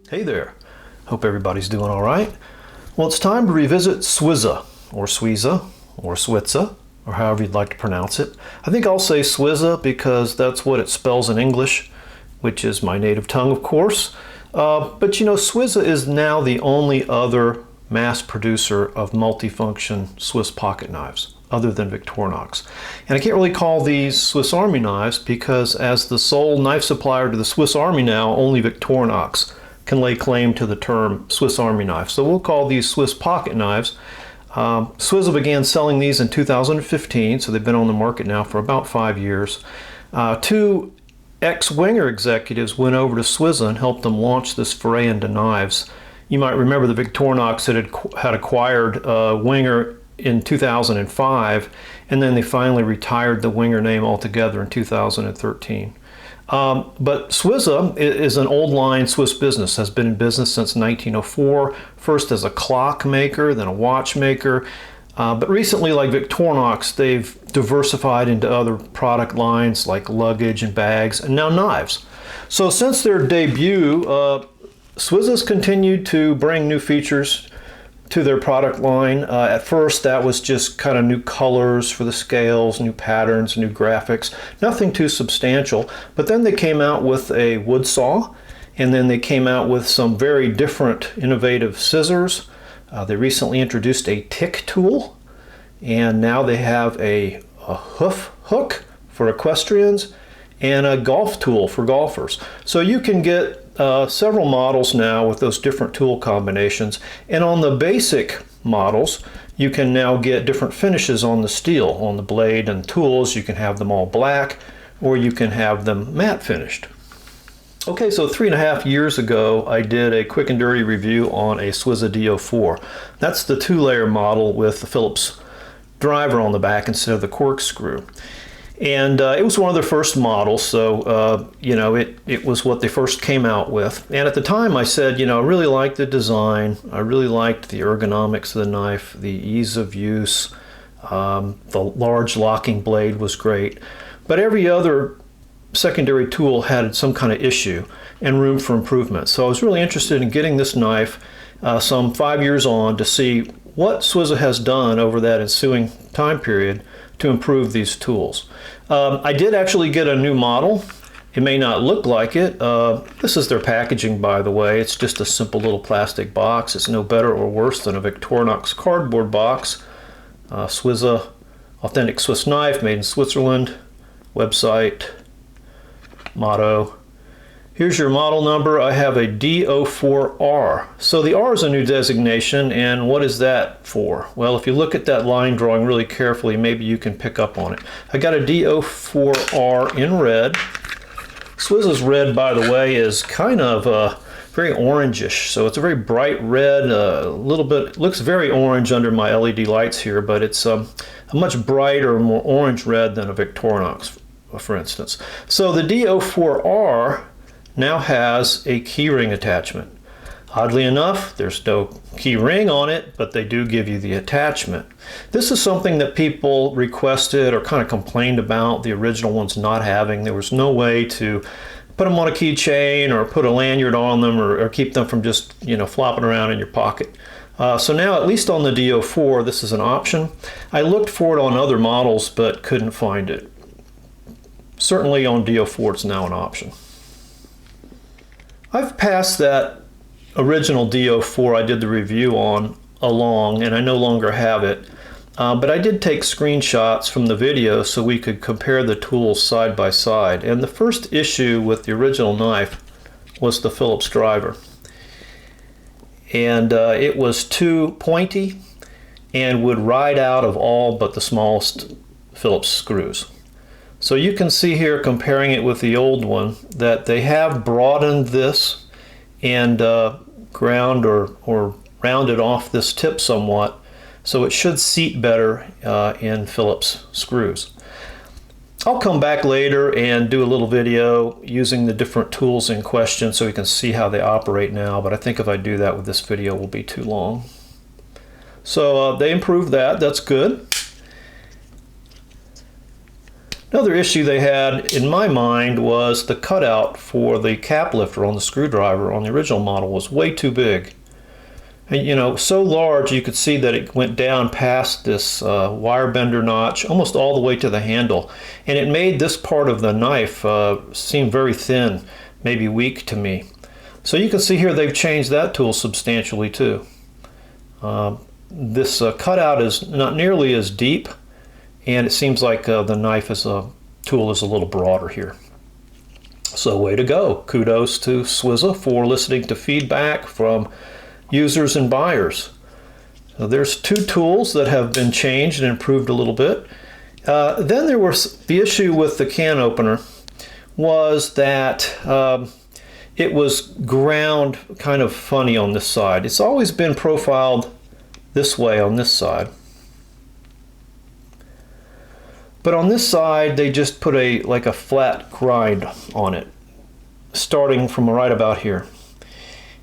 Hey there, hope everybody's doing all right. Well, it's time to revisit Swiza, or Swiza, or Switza, or however you'd like to pronounce it. I think I'll say Swiza because that's what it spells in English, which is my native tongue, of course. But you know, Swiza is now the only other mass producer of multifunction Swiss pocket knives, other than Victorinox. And I can't really call these Swiss Army knives because as the sole knife supplier to the Swiss Army now, only Victorinox can lay claim to the term Swiss Army knife. So we'll call these Swiss pocket knives. Swiza began selling these in 2015, so they've been on the market now for about 5 years. Two ex-Winger executives went over to Swiza and helped them launch this foray into knives. You might remember that Victorinox had acquired Winger in 2005, and then they finally retired the Winger name altogether in 2013. But Swiza is an old line Swiss business, has been in business since 1904, first as a clock maker, then a watch maker. But recently, like Victorinox, they've diversified into other product lines like luggage and bags, and now knives. So since their debut, Swiza's continued to bring new features to their product line. At first that was just kind of new colors for the scales, new patterns, new graphics, nothing too substantial. But then they came out with a wood saw, and then they came out with some very different innovative scissors. They recently introduced a tick tool, and now they have a hoof hook for equestrians and a golf tool for golfers. So you can get several models now with those different tool combinations, and on the basic models you can now get different finishes on the steel, on the blade and tools. You can have them all black, or you can have them matte finished. Okay, so 3.5 years ago I did a quick and dirty review on a Swiza D04. That's the 2-layer model with the Phillips driver on the back instead of the corkscrew. And it was one of their first models, so you know, it was what they first came out with. And at the time I said, you know, I really liked the design, I really liked the ergonomics of the knife, the ease of use, the large locking blade was great, but every other secondary tool had some kind of issue and room for improvement. So I was really interested in getting this knife some 5 years on to see what Swiza has done over that ensuing time period to improve these tools. I did actually get a new model. It may not look like it. This is their packaging, by the way. It's just a simple little plastic box. It's no better or worse than a Victorinox cardboard box. Swiza, authentic Swiss knife, made in Switzerland. Website, motto. Here's your model number. I have a D04R. So the R is a new designation, and what is that for? Well, if you look at that line drawing really carefully, maybe you can pick up on it. I got a D04R in red. Swiza's red, by the way, is kind of very orangish, so it's a very bright red, a little bit, looks very orange under my LED lights here, but it's a much brighter, more orange red than a Victorinox, for instance. So the D04R now has a key ring attachment. Oddly enough, there's no key ring on it, but they do give you the attachment. This is something that people requested or kind of complained about the original ones not having. There was no way to put them on a keychain or put a lanyard on them or keep them from just, you know, flopping around in your pocket. So now, at least on the D04, this is an option. I looked for it on other models but couldn't find it. Certainly on D04 it's now an option. I've passed that original D04 I did the review on along, and I no longer have it, but I did take screenshots from the video so we could compare the tools side by side. And the first issue with the original knife was the Phillips driver, and it was too pointy and would ride out of all but the smallest Phillips screws. So you can see here, comparing it with the old one, that they have broadened this and ground or rounded off this tip somewhat, so it should seat better in Phillips screws. I'll come back later and do a little video using the different tools in question so you can see how they operate now, but I think if I do that with this video it will be too long. So they improved that, that's good. Another issue they had, in my mind, was the cutout for the cap lifter on the screwdriver on the original model was way too big. And, you know, so large you could see that it went down past this wire bender notch almost all the way to the handle. And it made this part of the knife seem very thin, maybe weak to me. So you can see here they've changed that tool substantially too. This cutout is not nearly as deep, and it seems like the knife tool is a little broader here. So way to go. Kudos to Swiza for listening to feedback from users and buyers. So there's two tools that have been changed and improved a little bit. Then there was the issue with the can opener was that it was ground kind of funny on this side. It's always been profiled this way on this side. But on this side they just put like a flat grind on it, starting from right about here.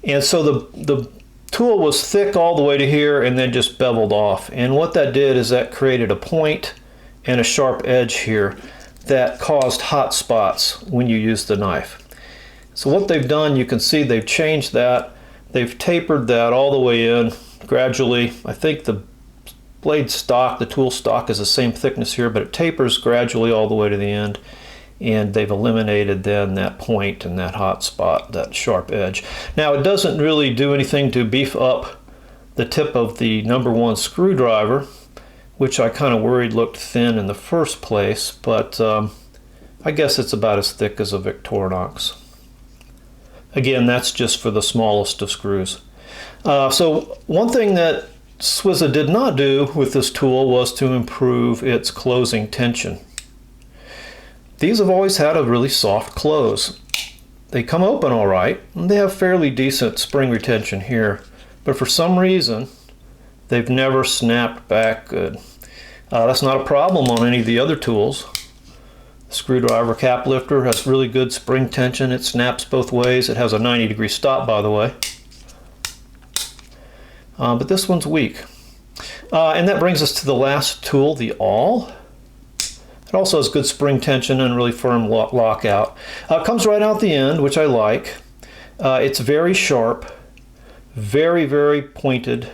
And so the tool was thick all the way to here and then just beveled off. And what that did is that created a point and a sharp edge here that caused hot spots when you use the knife. So what they've done, you can see they've changed that. They've tapered that all the way in gradually. I think the blade stock, the tool stock is the same thickness here, but it tapers gradually all the way to the end. And they've eliminated then that point and that hot spot, that sharp edge. Now it doesn't really do anything to beef up the tip of the #1 screwdriver, which I kind of worried looked thin in the first place, but I guess it's about as thick as a Victorinox. Again, that's just for the smallest of screws. So one thing that Swiza did not do with this tool was to improve its closing tension. These have always had a really soft close. They come open all right, and they have fairly decent spring retention here, but for some reason they've never snapped back good. That's not a problem on any of the other tools. The screwdriver cap lifter has really good spring tension. It snaps both ways. It has a 90-degree stop, by the way. But this one's weak. And that brings us to the last tool, the awl. It also has good spring tension and really firm lockout. It comes right out the end, which I like. It's very sharp, very, very pointed.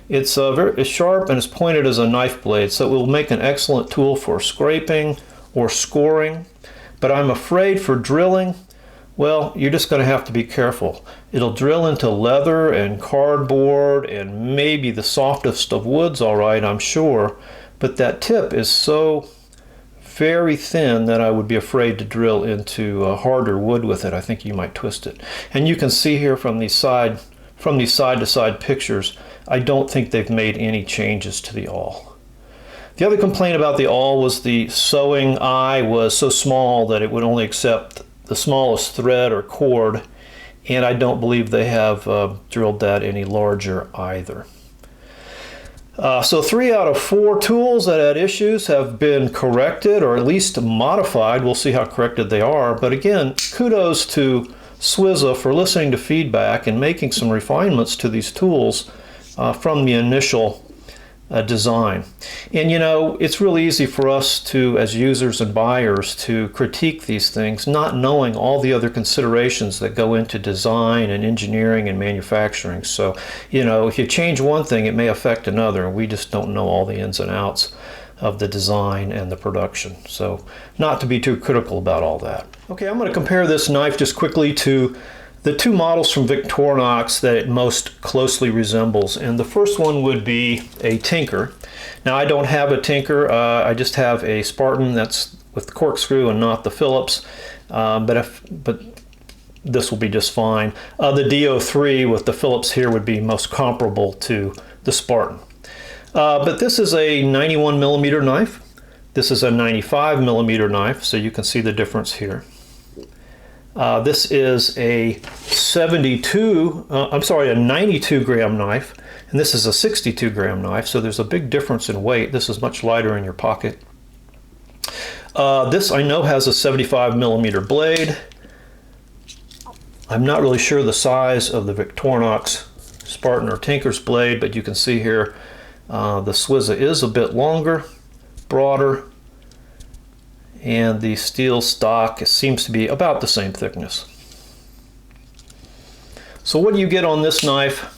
It's sharp and it's pointed as a knife blade, so it will make an excellent tool for scraping or scoring. But I'm afraid for drilling, well, you're just going to have to be careful. It'll drill into leather and cardboard and maybe the softest of woods, all right, I'm sure. But that tip is so very thin that I would be afraid to drill into harder wood with it. I think you might twist it. And you can see here from these side-to-side pictures, I don't think they've made any changes to the awl. The other complaint about the awl was the sewing eye was so small that it would only accept the smallest thread or cord, and I don't believe they have drilled that any larger either. So 3 out of 4 tools that had issues have been corrected or at least modified. We'll see how corrected they are. But again, kudos to Swiza for listening to feedback and making some refinements to these tools from the initial design. And you know, it's really easy for us to, as users and buyers, to critique these things, not knowing all the other considerations that go into design and engineering and manufacturing. So, you know, if you change one thing, it may affect another. We just don't know all the ins and outs of the design and the production. So, not to be too critical about all that. Okay, I'm going to compare this knife just quickly to the 2 models from Victorinox that it most closely resembles. And the first one would be a Tinker. Now I don't have a Tinker, I just have a Spartan that's with the corkscrew and not the Phillips, but this will be just fine. The DO3 with the Phillips here would be most comparable to the Spartan. But this is a 91mm knife. This is a 95mm knife, so you can see the difference here. This is a 92 gram knife, and this is a 62 gram knife, so there's a big difference in weight. This is much lighter in your pocket. This I know has a 75mm blade. I'm not really sure the size of the Victorinox Spartan or Tinker's blade, but you can see here the Swiza is a bit longer, broader, and the steel stock seems to be about the same thickness. So what do you get on this knife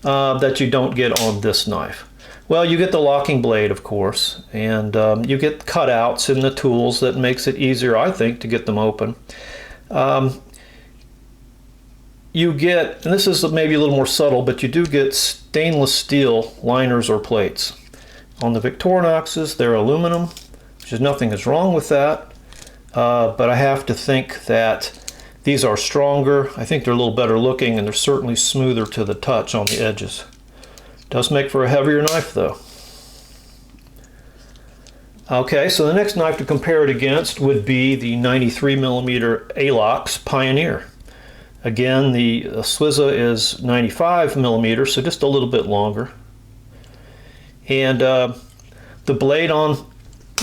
that you don't get on this knife? Well, you get the locking blade, of course, and you get cutouts in the tools that makes it easier, I think, to get them open. You get, and this is maybe a little more subtle, but you do get stainless steel liners or plates. On the Victorinoxes, they're aluminum, which is nothing is wrong with that, but I have to think that these are stronger. I think they're a little better looking, and they're certainly smoother to the touch on the edges. Does make for a heavier knife though. Okay, so the next knife to compare it against would be the 93mm Alox Pioneer. Again, the Swiza is 95mm, so just a little bit longer. And the blade on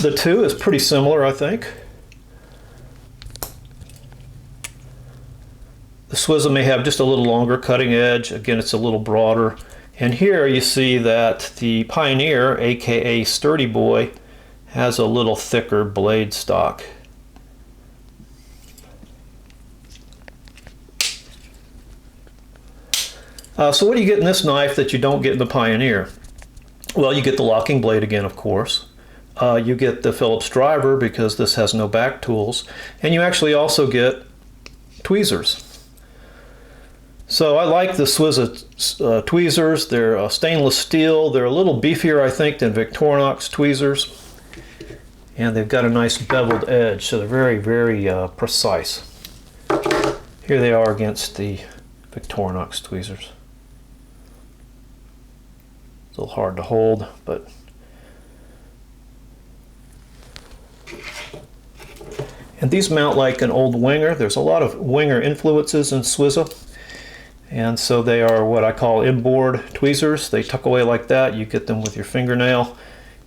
the two is pretty similar, I think. The Swiza may have just a little longer cutting edge. Again, it's a little broader. And here you see that the Pioneer, aka Sturdy Boy, has a little thicker blade stock. So what do you get in this knife that you don't get in the Pioneer? Well, you get the locking blade again, of course. You get the Phillips driver because this has no back tools. And you actually also get tweezers. So I like the Swiza tweezers. They're stainless steel. They're a little beefier, I think, than Victorinox tweezers. And they've got a nice beveled edge, so they're very, very precise. Here they are against the Victorinox tweezers. It's a little hard to hold, but and these mount like an old Winger. There's a lot of Winger influences in Swiza, and so they are what I call inboard tweezers. They tuck away like that. You get them with your fingernail.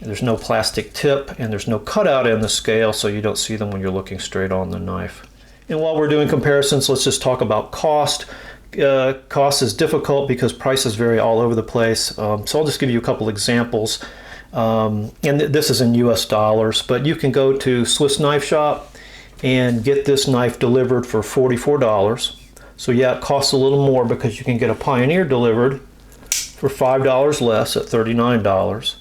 There's no plastic tip, and there's no cutout in the scale, so you don't see them when you're looking straight on the knife. And while we're doing comparisons, let's just talk about cost. Cost is difficult because prices vary all over the place. So I'll just give you a couple examples. And this is in US dollars, but you can go to Swiss Knife Shop and get this knife delivered for $44. So yeah, it costs a little more because you can get a Pioneer delivered for $5 less at $39.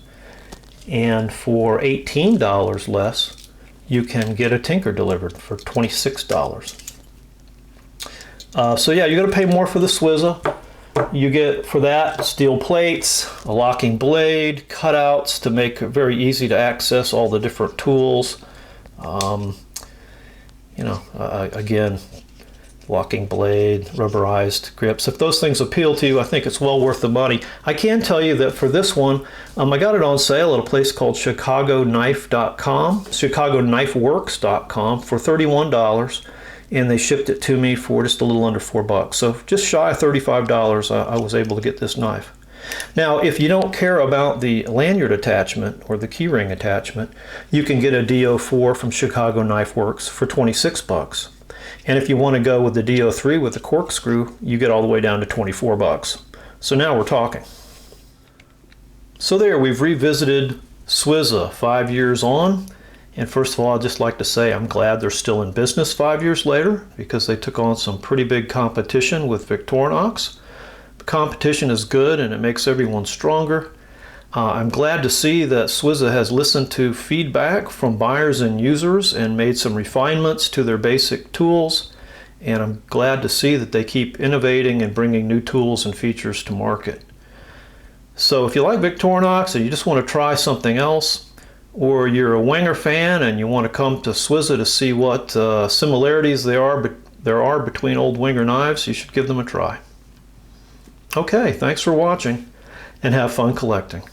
And for $18 less, you can get a Tinker delivered for $26. So yeah, you're going to pay more for the Swiza. You get for that steel plates, a locking blade, cutouts to make it very easy to access all the different tools. Again, locking blade, rubberized grips. If those things appeal to you, I think it's well worth the money. I can tell you that for this one, I got it on sale at a place called ChicagoKnife.com, ChicagoKnifeWorks.com for $31. And they shipped it to me for just a little under $4. So just shy of $35, I was able to get this knife. Now, if you don't care about the lanyard attachment or the keyring attachment, you can get a DO4 from Chicago Knife Works for $26. And if you want to go with the DO3 with the corkscrew, you get all the way down to $24. So now we're talking. So there, we've revisited Swiza 5 years on. And first of all, I'd just like to say I'm glad they're still in business 5 years later because they took on some pretty big competition with Victorinox. The competition is good and it makes everyone stronger. I'm glad to see that Swiza has listened to feedback from buyers and users and made some refinements to their basic tools. And I'm glad to see that they keep innovating and bringing new tools and features to market. So if you like Victorinox and you just want to try something else, or you're a Winger fan and you want to come to Swiza to see what similarities there are between old Winger knives, you should give them a try. Okay, thanks for watching and have fun collecting.